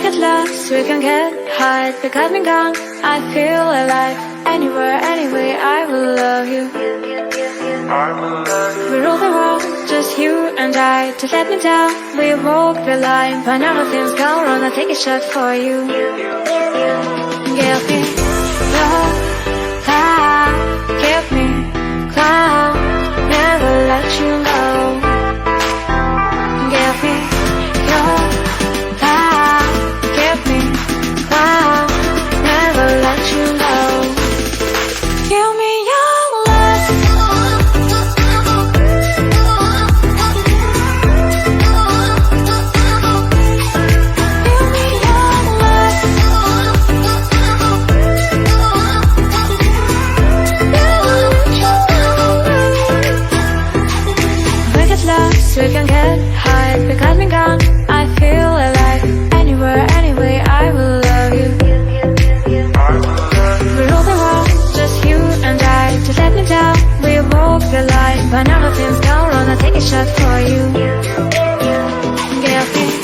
We get lost, we can get high. The got me gone, I feel alive. Anywhere, anyway, I will love you. We rule the world, just you and I. To let me down, we walk the line. When everything's gone wrong, I'll take a shot for you. Give me love, give me cloud, never let you go. Give me your love, give me cloud, never let you go. Give me your love. Give me your love. We get lost, we can get high. We got me gone, I feel alive. Anywhere, anyway, I will love you. We rule the world, just you and I. To let me down, we walk the line. When everything's gone wrong, I'll take a shot for you. Give me